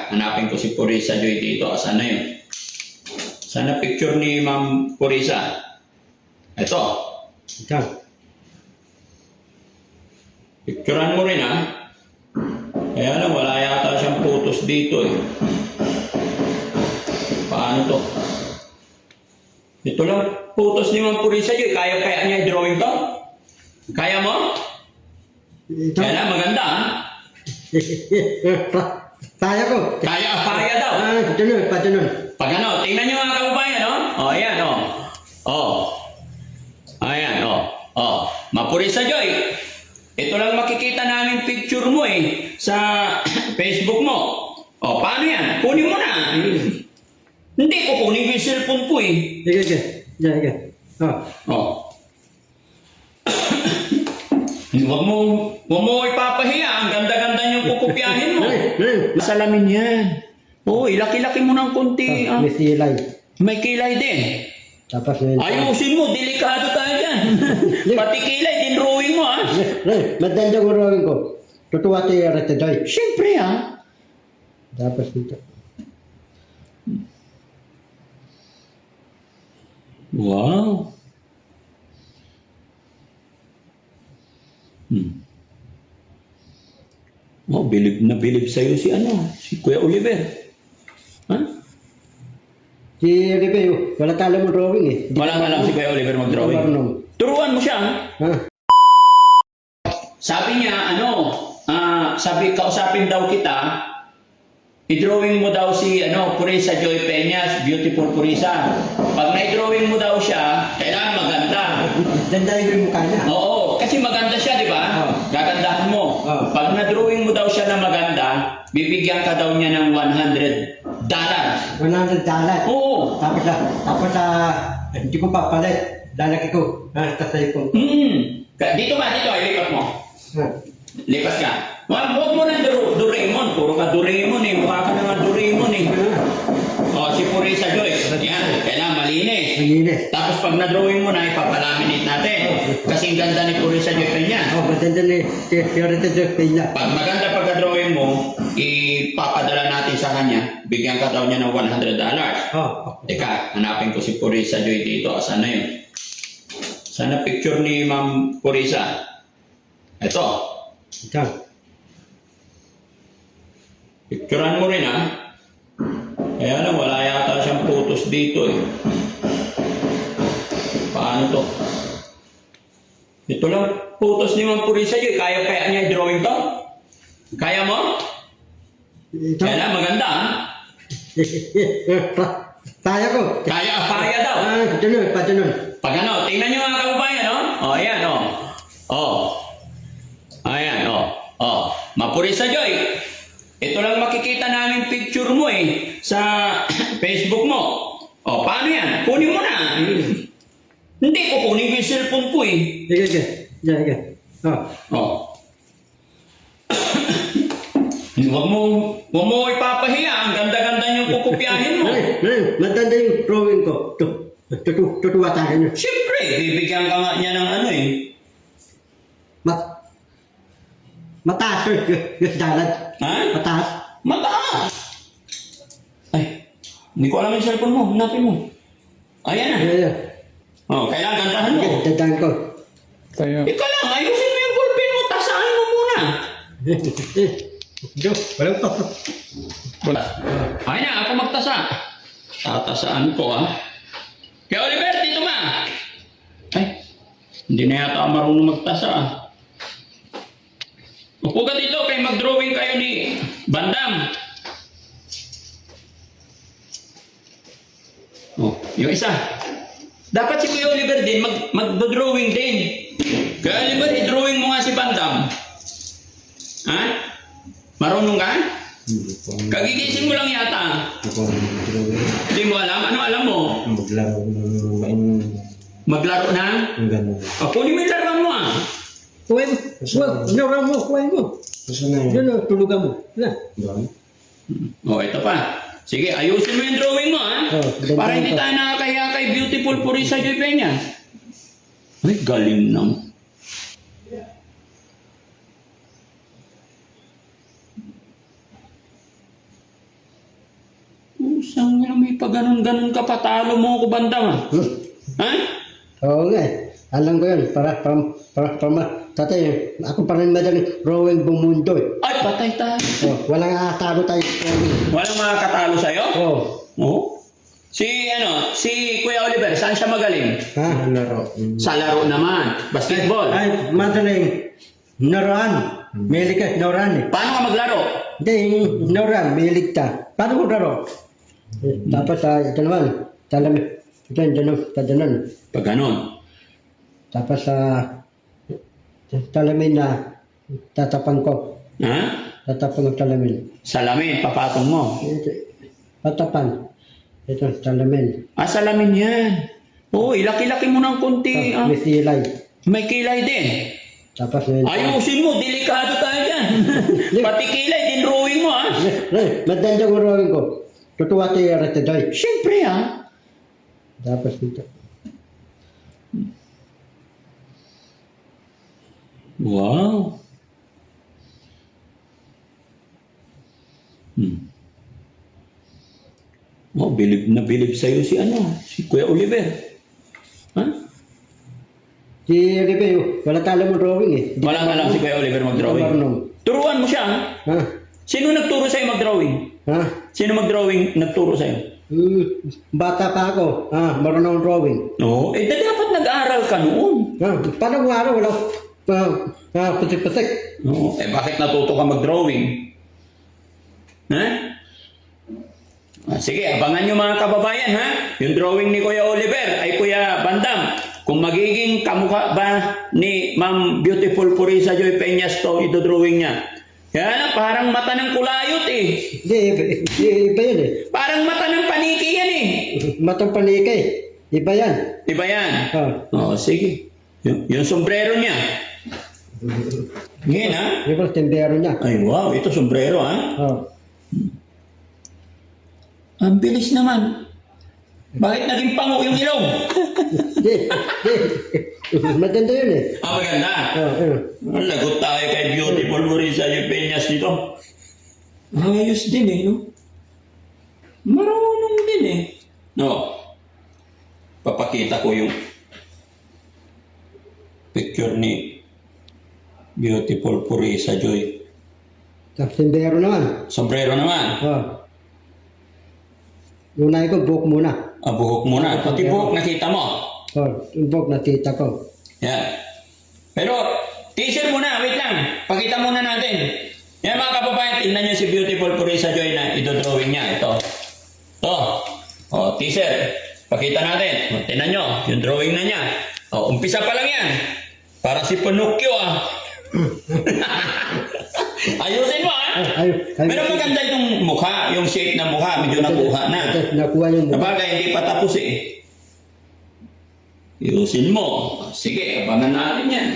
Teka, hanapin ko si Purisa Joy dito. Asan na yun? Sana picture ni Ma'am Purisa. Ito. Ito. Picturean mo rin ha. Kaya lang, wala yata siyang photos dito eh. Paano to? Ito lang photos ni Ma'am Purisa Joy. Kaya niya i-drawing to? Kaya mo? Ito. Kaya lang, maganda ha? Kaya ko. Kaya daw. Patunod, patunod. Pag ano, tingnan nyo mga kababayan, no? O, ayan, o. O. Ayan, o. O. Mapurisa Joy. Ito lang makikita namin picture mo eh. Sa Facebook mo. O, paano yan? Kunin mo na. Hindi ko kunin yung cellphone ko eh. Sige. O. Huwag mo ipapahiya. Ang ganda-ganda niyong kukupyahin mo. Masalamin yan. Uy, laki-laki mo ng konti. May silay. May kilay din. Tapos may... Ayusin mo, delikado tayo dyan. Pati kilay, din-drawing mo ha. Maganda ko rawin ko. Tutuwa tayo rito doy. Siyempre ha. Tapos dito. Wow. Oh, bilib na bilib sa'yo si Kuya Oliver. Ha? Si Ribe, wala talo mo drawing eh. Walang alam si Kuya Oliver mag-drawing. Marunong. Turuan mo siya. Ha? Sabi niya, kausapin daw kita, i-drawing mo daw si Purisa Joy Peñas, Beautiful Purisa. Pag na-drawing mo daw siya, kailangan maganda. Ganda yung mukha niya. Oo, kasi maganda siya, di ba? Oo. Gagandahan mo. Oo. Pag na-drawing mo daw siya na maganda, bibigyan ka daw niya ng $100. $100. Oo. Tapos hindi ko papalit. Lalaki ko. Tatay ko. Dito, lipat mo. Ha? Lipat ka. Huwag mo na Doraemon. Puro ka Doraemon eh. Mukha ka naman Doraemon eh. O, si Purisa Joy. Yan, kailangan malinis. Malinis. Tapos pag na-drawing mo na, ipapalaminate natin. Kasing ganda ni Purisa Joy Peñas. Maganda ni Fiorita Joy Peñas. Pag maganda pagka-drawing mo, ipapadala natin sa kanya. Bigyan ka daw niya ng $100. Teka, hanapin ko si Purisa Joy dito. Asan na yun? Sana picture ni Ma'am Purisa. Ito. Ito. Picturean mo rin ha. Kaya lang, wala yata siyang photos dito eh. Paano to? Ito lang photos ni Ma'am Purisa Joy. Kaya niya i-drawing to? Kaya mo? Ito. Kaya lang, maganda ha? Kaya ko. Kaya daw. Patunod. Pag ano, tingnan nyo mga kababayan, no? O, ayan, o. O. Ayan, o. O. Mapurisa Joy. Ito lang makikita namin picture mo eh. Sa Facebook mo. O, paano yan? Kunin mo na. Hindi ko kunin yung cellphone ko eh. Sige. O. Huwag mo ipapahiya. Ang ganda-ganda niyong kukupyahin mo. Maganda yung drawing ko. Tutuwa tayo. Siyempre, bibigyan ka nga niya ng ano eh. Mataas yung dalat. Ha? Mataas. Mataas! Ay, hindi ko alam yung cellphone mo. Hanapin mo. Ayan na. Ayan. Oh, kailangan gandahan mo. Dadaan ko. Ikaw lang, ayusin mo yung ballpen mo. Tasaan mo muna. Walang pa. Ay na, ako magtasa. Tatasaan ko Kaya Oliver, dito ma. Ay, hindi na yata ako marunong magtasa Upo ka dito, kaya mag-drawing kayo ni Bandam. Oh, yung isa. Dapat si Kuya Oliver din, mag-drawing din. Kaya Oliver, i-drawing mo nga si Bandam. Ha? Marunong ka? Kagigising mo lang yata. Hindi mo alam? Ano alam mo? Maglaro na? Kunin mo yung laruan mo Kuwain mo. Kuwain mo. Yun, tulugan mo. Ito pa. Sige, ayusin mo yung drawing mo para hindi tayo nakakaya kay Beautiful Purisa Joy Peñas. Ay, galing naman. Isang may pa ganun-ganun ka patalo mo ko bandam ah. Ha? Oo nga eh. Alam ko yun. Tatay, ako pa rin madaling rowing buong mundo eh. Ay, patay tayo. Oh, walang atalo tayo rowing. Walang makakatalo sa'yo? Oo. Oo. Si Kuya Oliver, saan siya magaling? Ha? Laro. Sa laro naman. Basketball. Ay, madaling. Naroan. Milig ka, naroan eh. Paano ka maglaro? Hindi, naroan, milig ka. Paano mo laro? Tapos ito naman, talamin. Tadanan. Pag ganun. Tapos talamin na tatapan ko. Ha? Tatapan ng talamin. Salamin, papatong mo. Tatapan. Ito, talamin. Ah, salamin yan. Oo, ilaki-laki mo ng konti. Ah. May silay. May kilay din. Tapos Ayusin mo, delikado tayo dyan. Pati kilay, din drawing mo ah. madanda ko rawin ko. Tutuwa tayo rete doy. Siyempre ah. Tapos dito. Wow. Oh, bilib na bilib sa'yo si Kuya Oliver. Ha? Si Rebe, wala tala mo drawing eh. Di Walang alam si Kuya Oliver mag-drawing. marunong. Turuan mo siya. Ha? Ha? Sino nagturo sa'yo mag-drawing? Ha? Sino mag-drawing nagturo sa'yo? Bata pa ako. Marunong drawing. Oo. Dapat nag-aral ka noon. Paano mo araw? Wala. Putik-putik. Oo. Bakit natuto ka mag-drawing? Ha? Sige, abangan nyo mga kababayan ha. Yung drawing ni Kuya Oliver ay Kuya Bandam. Kung magiging kamukha ba ni Ma'am Beautiful Purisa Joy Peñas to, ito drawing niya. Yan, parang mata ng kulayot eh. Hindi, iba yan eh. Parang mata ng paniki yan eh. Matang panikay. Iba yan. Iba yan? Oh. Sige. Yung sombrero niya. Ngayon ha? Yung tendero niya. Ay wow, ito sombrero ha? Oh. Ang bilis naman. Bakit naging pango yung ilong? Hindi. Maganda yun eh. Maganda. Oh. Lagot tayo kay Beautiful Purisa Joy Peñas dito. Ayos din eh, no? Marunong din eh. No. Papakita ko yung picture ni Beautiful Purisa Joy. Tapos tendero naman. Sombrero naman. Oh. Unay ko, buhok muna. Buhok muna. Pati buhok nakita mo. Oh, yung buhok nakita ko. Yan. Pero, teaser muna. Wait lang. Pakita muna natin. Yan mga kababayan, tingnan nyo si Beautiful Purisa Joy na idodrawing niya. Ito. Teaser. Pakita natin. Tingnan nyo. Yung drawing na niya. Umpisa pa lang yan. Para si Pinocchio ah. Ayusin mo ah. Pero maganda yung mukha, yung shape ng mukha, medyo nakuha na. Nakuha yung mukha. Kapag hindi pa tapos eh. Ayusin mo. Sige, abangan natin yan.